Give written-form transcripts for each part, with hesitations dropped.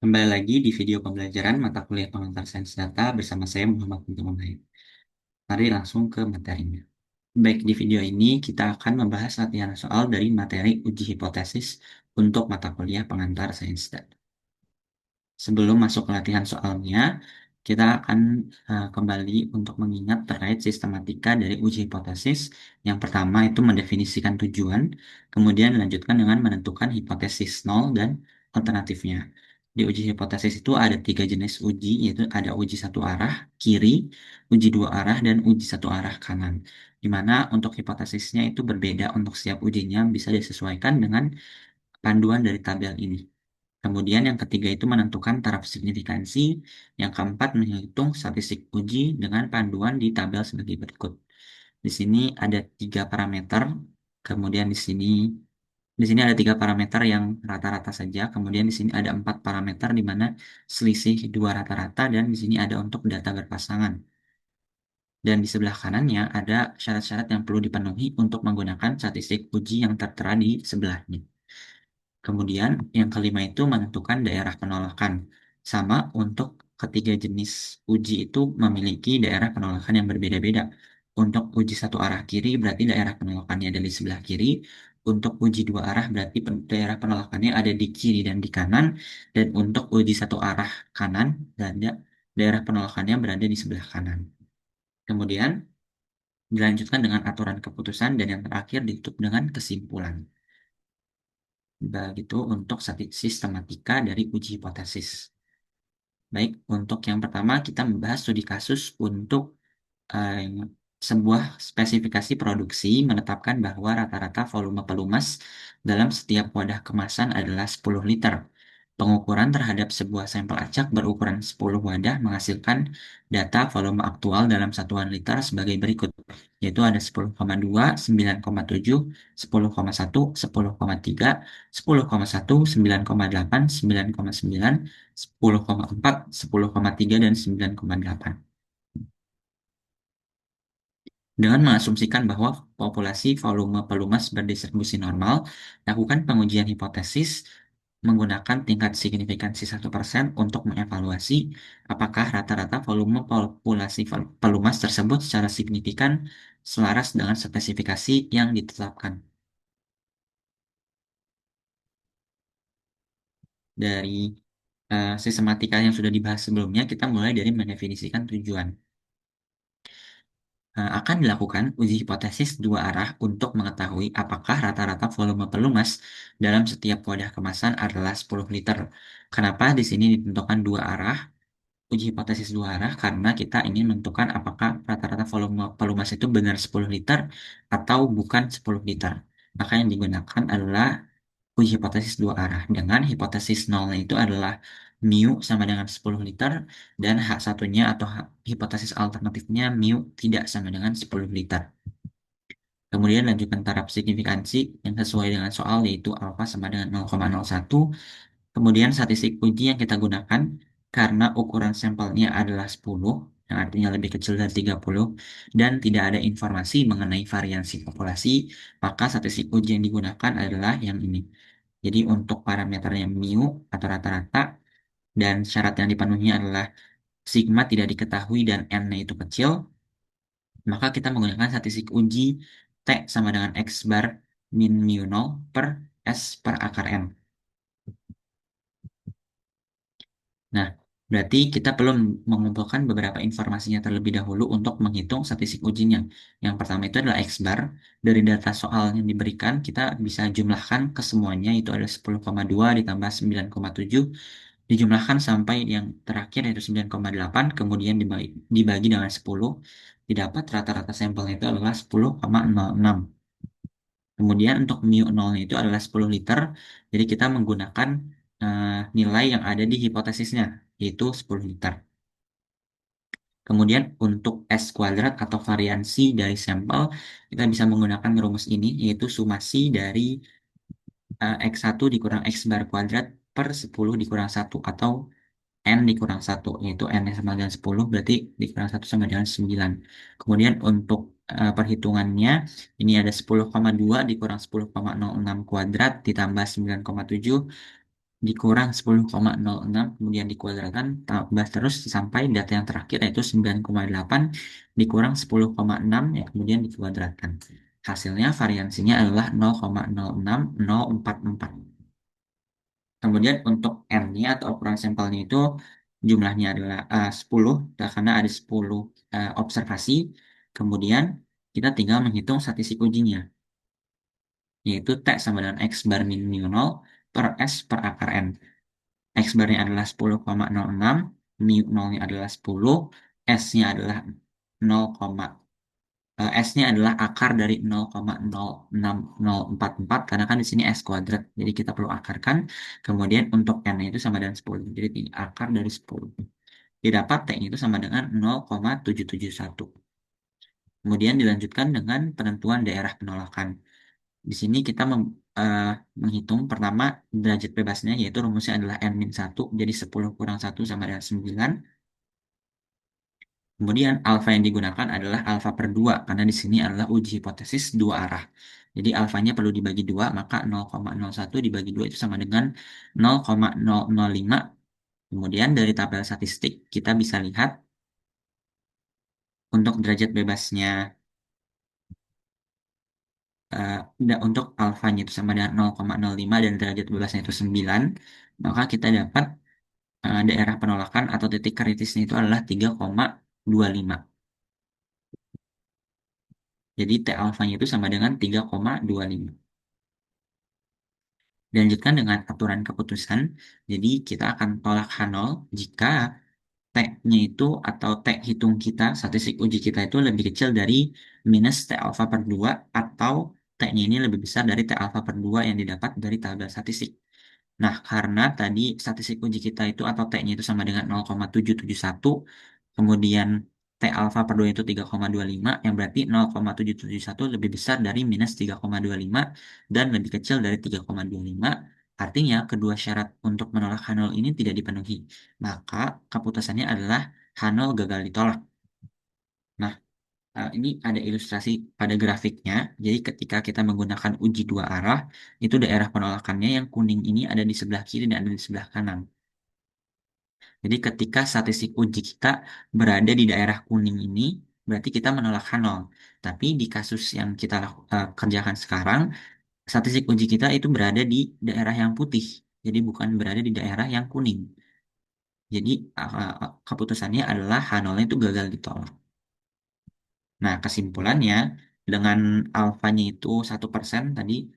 Kembali lagi di video pembelajaran mata kuliah pengantar sains data bersama saya Muhammad Bintu Muhammad. Mari langsung ke materinya. Baik, di video ini kita akan membahas latihan soal dari materi uji hipotesis untuk mata kuliah pengantar sains data. Sebelum masuk ke latihan soalnya, kita akan kembali untuk mengingat terkait sistematika dari uji hipotesis. Yang pertama itu mendefinisikan tujuan, kemudian dilanjutkan dengan menentukan hipotesis nol dan alternatifnya. Di uji hipotesis itu ada tiga jenis uji, yaitu ada uji satu arah kiri, uji dua arah, dan uji satu arah kanan. Di mana untuk hipotesisnya itu berbeda untuk setiap ujinya bisa disesuaikan dengan panduan dari tabel ini. Kemudian yang ketiga itu menentukan taraf signifikansi. Yang keempat menghitung statistik uji dengan panduan di tabel sebagai berikut. Di sini ada tiga parameter. Kemudian di sini ada tiga parameter yang rata-rata saja. Kemudian di sini ada empat parameter di mana selisih dua rata-rata dan di sini ada untuk data berpasangan. Dan di sebelah kanannya ada syarat-syarat yang perlu dipenuhi untuk menggunakan statistik uji yang tertera di sebelahnya. Kemudian yang kelima itu menentukan daerah penolakan. Sama untuk ketiga jenis uji itu memiliki daerah penolakan yang berbeda-beda. Untuk uji satu arah kiri berarti daerah penolakannya ada di sebelah kiri. Untuk uji dua arah berarti daerah penolakannya ada di kiri dan di kanan. Dan untuk uji satu arah kanan dan daerah penolakannya berada di sebelah kanan. Kemudian dilanjutkan dengan aturan keputusan dan yang terakhir ditutup dengan kesimpulan. Begitu untuk sistematika dari uji hipotesis. Baik, untuk yang pertama kita membahas studi kasus untuk eh, sebuah spesifikasi produksi menetapkan bahwa rata-rata volume pelumas dalam setiap wadah kemasan adalah 10 liter. Pengukuran terhadap sebuah sampel acak berukuran 10 wadah menghasilkan data volume aktual dalam satuan liter sebagai berikut, yaitu ada 10,2, 9,7, 10,1, 10,3, 10,1, 9,8, 9,9, 10,4, 10,3, dan 9,8. Dengan mengasumsikan bahwa populasi volume pelumas berdistribusi normal, lakukan pengujian hipotesis menggunakan tingkat signifikansi 1% untuk mengevaluasi apakah rata-rata volume populasi pelumas tersebut secara signifikan selaras dengan spesifikasi yang ditetapkan. Dari sistematika yang sudah dibahas sebelumnya, kita mulai dari mendefinisikan tujuan. Akan dilakukan uji hipotesis dua arah untuk mengetahui apakah rata-rata volume pelumas dalam setiap wadah kemasan adalah 10 liter. Kenapa di sini ditentukan dua arah? Uji hipotesis dua arah karena kita ingin menentukan apakah rata-rata volume pelumas itu benar 10 liter atau bukan 10 liter. Maka yang digunakan adalah uji hipotesis dua arah dengan hipotesis nolnya itu adalah mu sama dengan 10 liter dan H satunya atau hipotesis alternatifnya mu tidak sama dengan 10 liter. Kemudian lanjutkan taraf signifikansi yang sesuai dengan soal yaitu alfa sama dengan 0,01. Kemudian statistik uji yang kita gunakan karena ukuran sampelnya adalah 10, yang artinya lebih kecil dari 30, dan tidak ada informasi mengenai variasi populasi, maka statistik uji yang digunakan adalah yang ini. Jadi untuk parameternya mu atau rata-rata dan syarat yang dipenuhi adalah sigma tidak diketahui dan n-nya itu kecil, maka kita menggunakan statistik uji T sama dengan X bar min mu 0 per S per akar M. Nah, berarti kita perlu mengumpulkan beberapa informasinya terlebih dahulu untuk menghitung statistik ujinya. Yang pertama itu adalah X bar. Dari data soal yang diberikan, kita bisa jumlahkan ke semuanya, itu ada 10,2 ditambah 9,7, dijumlahkan sampai yang terakhir yaitu 9,8, kemudian dibagi dengan 10, didapat rata-rata sampelnya itu adalah 10,06. Kemudian untuk mu 0 itu adalah 10 liter, jadi kita menggunakan eh, nilai yang ada di hipotesisnya, yaitu 10 liter. Kemudian untuk S kuadrat atau variansi dari sampel, kita bisa menggunakan rumus ini, yaitu sumasi dari X1 dikurang X bar kuadrat per 10 dikurang 1 atau N dikurang 1, yaitu N yang sama dengan 10, berarti dikurang 1 sama dengan 9. Kemudian untuk perhitungannya, ini ada 10,2 dikurang 10,06 kuadrat ditambah 9,7 dikurang 10,06 kemudian dikuadratkan tambah terus sampai data yang terakhir yaitu 9,8 dikurang 10,6 yang kemudian dikuadratkan. Hasilnya variansinya adalah 0,06044. Kemudian untuk N-nya atau ukuran sampelnya itu jumlahnya adalah 10 karena ada 10 observasi. Kemudian kita tinggal menghitung statistik ujinya, yaitu T sama dengan X bar min mu 0 per S per akar N. X barnya adalah 10,06, mu 0-nya adalah 10, S-nya adalah 0, S-nya adalah akar dari 0,06044 karena kan di sini S kuadrat. Jadi kita perlu akarkan. Kemudian untuk N-nya itu sama dengan 10. Jadi akar dari 10. Didapat T-nya itu sama dengan 0,771. Kemudian dilanjutkan dengan penentuan daerah penolakan. Di sini kita menghitung pertama derajat bebasnya, yaitu rumusnya adalah N-1, jadi 10 kurang 1 sama dengan 9. Kemudian alfa yang digunakan adalah alfa per 2, karena di sini adalah uji hipotesis dua arah. Jadi alfanya perlu dibagi 2, maka 0,01 dibagi 2 itu sama dengan 0,005. Kemudian dari tabel statistik kita bisa lihat untuk derajat bebasnya, untuk alfanya itu sama dengan 0,05 dan derajat bebasnya itu 9, maka kita dapat daerah penolakan atau titik kritisnya itu adalah 3,25. Jadi T alfanya itu sama dengan 3,25. Dilanjutkan dengan aturan keputusan. Jadi kita akan tolak H0 jika T-nya itu atau T hitung kita, statistik uji kita itu lebih kecil dari minus T alfa per 2 atau T-nya ini lebih besar dari T alfa per 2 yang didapat dari tabel statistik. Nah, karena tadi statistik uji kita itu atau T-nya itu sama dengan 0,771, kemudian T alfa per 2 itu 3,25, yang berarti 0,771 lebih besar dari minus 3,25 dan lebih kecil dari 3,25. Artinya, kedua syarat untuk menolak H0 ini tidak dipenuhi. Maka, keputusannya adalah H0 gagal ditolak. Nah, ini ada ilustrasi pada grafiknya. Jadi ketika kita menggunakan uji dua arah, itu daerah penolakannya yang kuning ini ada di sebelah kiri dan ada di sebelah kanan. Jadi ketika statistik uji kita berada di daerah kuning ini, berarti kita menolak H0. Tapi di kasus yang kita kerjakan sekarang, statistik uji kita itu berada di daerah yang putih. Jadi bukan berada di daerah yang kuning. Jadi keputusannya adalah H0 itu gagal ditolak. Nah, kesimpulannya dengan alfanya itu 1% tadi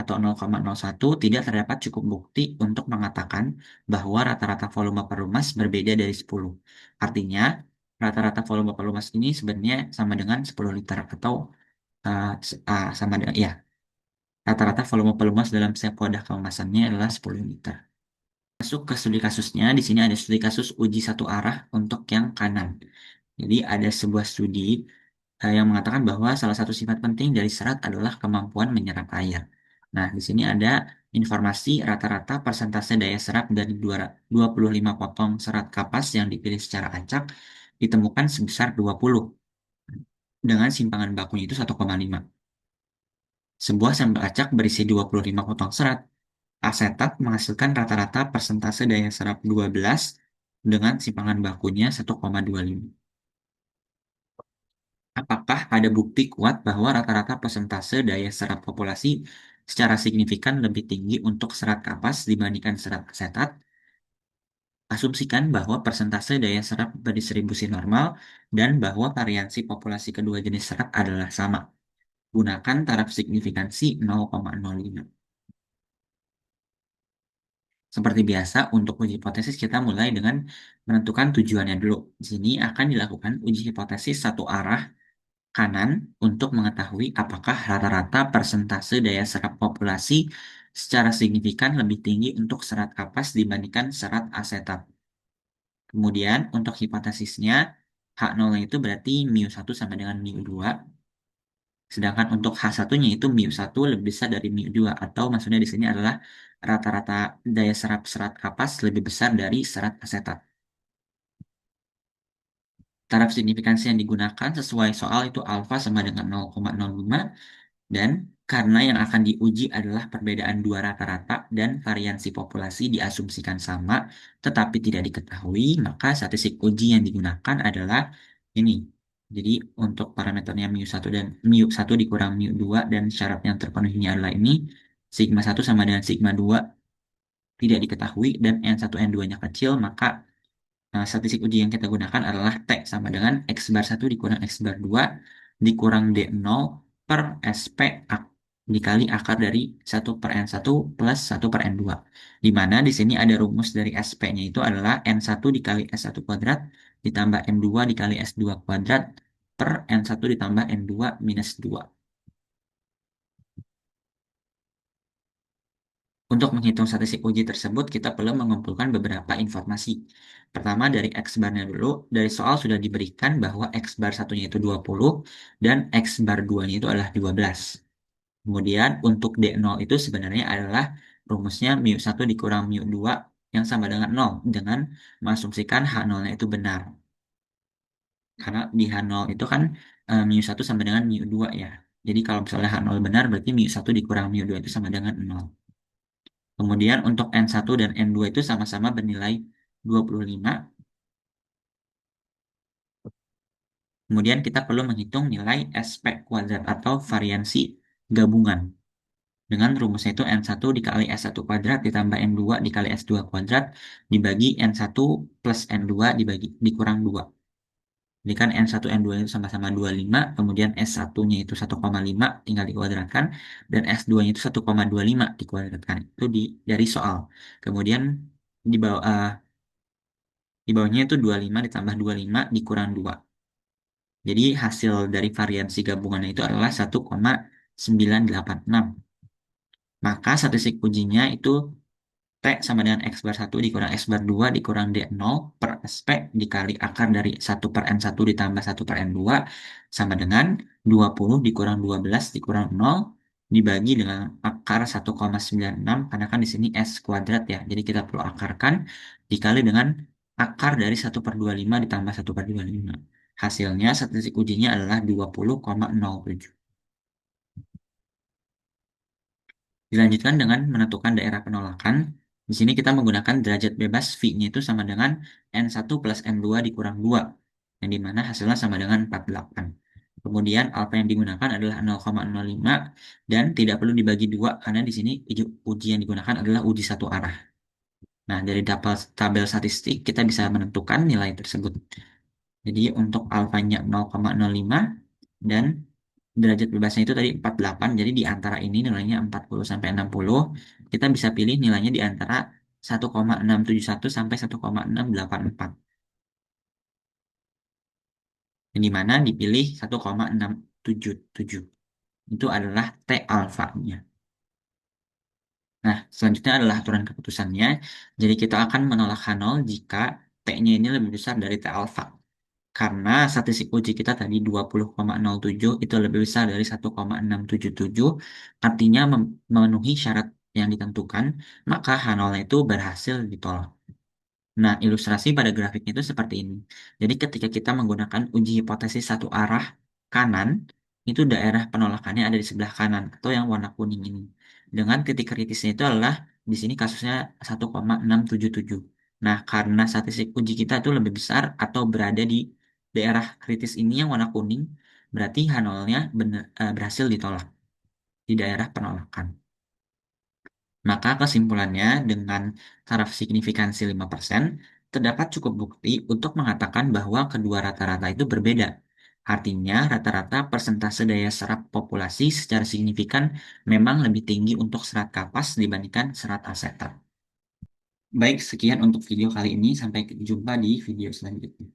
atau 0,01 tidak terdapat cukup bukti untuk mengatakan bahwa rata-rata volume pelumas berbeda dari 10. Artinya, rata-rata volume pelumas ini sebenarnya sama dengan 10 liter atau sama dengan ya, rata-rata volume pelumas dalam setiap wadah kemasannya adalah 10 liter. Masuk ke studi kasusnya, di sini ada studi kasus uji satu arah untuk yang kanan. Jadi ada sebuah studi yang mengatakan bahwa salah satu sifat penting dari serat adalah kemampuan menyerap air. Nah, di sini ada informasi rata-rata persentase daya serap dari 25 potong serat kapas yang dipilih secara acak ditemukan sebesar 20 dengan simpangan bakunya itu 1,5. Sebuah sampel acak berisi 25 potong serat. Asetat menghasilkan rata-rata persentase daya serap 12 dengan simpangan bakunya 1,25. Apakah ada bukti kuat bahwa rata-rata persentase daya serap populasi secara signifikan lebih tinggi untuk serat kapas dibandingkan serat asetat? Asumsikan bahwa persentase daya serap berdistribusi normal dan bahwa variansi populasi kedua jenis serat adalah sama. Gunakan taraf signifikansi 0,05. Seperti biasa, untuk uji hipotesis kita mulai dengan menentukan tujuannya dulu. Di sini akan dilakukan uji hipotesis satu arah kanan untuk mengetahui apakah rata-rata persentase daya serap populasi secara signifikan lebih tinggi untuk serat kapas dibandingkan serat asetat. Kemudian untuk hipotesisnya H0 itu berarti mu1 sama dengan mu2. Sedangkan untuk H1-nya itu mu1 lebih besar dari mu2 atau maksudnya di sini adalah rata-rata daya serap serat kapas lebih besar dari serat asetat. Taraf signifikansi yang digunakan sesuai soal itu alfa sama dengan 0,05 dan Karena yang akan diuji adalah perbedaan dua rata-rata dan variansi populasi diasumsikan sama, tetapi tidak diketahui, maka statistik uji yang digunakan adalah ini. Jadi untuk parameternya mu 1 dan mu 1 dikurang mu 2 dan syarat yang terpenuhinya adalah ini, sigma 1 sama dengan sigma 2 tidak diketahui dan n1 n2-nya kecil, maka statistik uji yang kita gunakan adalah T sama dengan X bar 1 dikurang X bar 2 dikurang D0 per SP dikali akar dari 1 per N1 plus 1 per N2. Di mana di sini ada rumus dari SP-nya itu adalah N1 dikali S1 kuadrat ditambah N2 dikali S2 kuadrat per N1 ditambah N2 minus 2. Untuk menghitung statistik uji tersebut, kita perlu mengumpulkan beberapa informasi. Pertama, dari X bar-nya dulu. Dari soal sudah diberikan bahwa X bar satunya itu 20 dan X bar 2-nya itu adalah 12. Kemudian untuk D0 itu sebenarnya adalah rumusnya mu 1 dikurang mu 2 yang sama dengan 0 dengan mengasumsikan H0-nya itu benar. Karena di H0 itu kan mu 1 sama dengan mu 2 ya. Jadi kalau misalnya H0 benar berarti mu 1 dikurang mu 2 itu sama dengan 0. Kemudian untuk N1 dan N2 itu sama-sama bernilai 25. Kemudian kita perlu menghitung nilai SP kuadrat atau variansi gabungan. Dengan rumusnya itu N1 dikali S1 kuadrat ditambah N2 dikali S2 kuadrat dibagi N1 plus N2 dikurang 2. Ini kan N1 N2 itu sama-sama 25, kemudian S1-nya itu 1,5 tinggal dikuadratkan, dan S2-nya itu 1,25 dikuadratkan. Itu dari soal. Kemudian di bawah, di bawahnya itu 25 ditambah 25 dikurang 2. Jadi hasil dari variansi gabungannya itu adalah 1,986. Maka statistik ujinya itu T sama dengan X bar 1 dikurang X bar 2 dikurang D0 per SP dikali akar dari 1 per N1 ditambah 1 per N2 sama dengan 20 dikurang 12 dikurang 0 dibagi dengan akar 1,96 karena kan di sini S kuadrat ya. Jadi kita perlu akarkan dikali dengan akar dari 1/25 ditambah 1/25. Hasilnya statistik ujinya adalah 20,07. Dilanjutkan dengan menentukan daerah penolakan. Di sini kita menggunakan derajat bebas V-nya itu sama dengan N1 plus N2 dikurang 2, yang dimana hasilnya sama dengan 48. Kemudian alfa yang digunakan adalah 0,05 dan tidak perlu dibagi 2 karena di sini uji yang digunakan adalah uji satu arah. Nah, dari tabel statistik kita bisa menentukan nilai tersebut. Jadi untuk alfanya 0,05 dan derajat bebasnya itu tadi 48. Jadi di antara ini nilainya 40 sampai 60. Kita bisa pilih nilainya di antara 1,671 sampai 1,684. Yang dimana dipilih 1,677. Itu adalah T alfanya. Nah, selanjutnya adalah aturan keputusannya. Jadi kita akan menolak H0 jika T-nya ini lebih besar dari T alfa. Karena statistik uji kita tadi 20,07 itu lebih besar dari 1,677, artinya memenuhi syarat yang ditentukan, maka H0 itu berhasil ditolak. Nah, ilustrasi pada grafiknya itu seperti ini. Jadi ketika kita menggunakan uji hipotesis satu arah kanan, itu daerah penolakannya ada di sebelah kanan atau yang warna kuning ini. Dengan titik kritisnya itu adalah di sini kasusnya 1,677. Nah, karena statistik uji kita itu lebih besar atau berada di daerah kritis ini yang warna kuning, berarti H0-nya berhasil ditolak di daerah penolakan. Maka kesimpulannya dengan taraf signifikansi 5%, terdapat cukup bukti untuk mengatakan bahwa kedua rata-rata itu berbeda. Artinya, rata-rata persentase daya serap populasi secara signifikan memang lebih tinggi untuk serat kapas dibandingkan serat asetat. Baik, sekian untuk video kali ini. Sampai jumpa di video selanjutnya.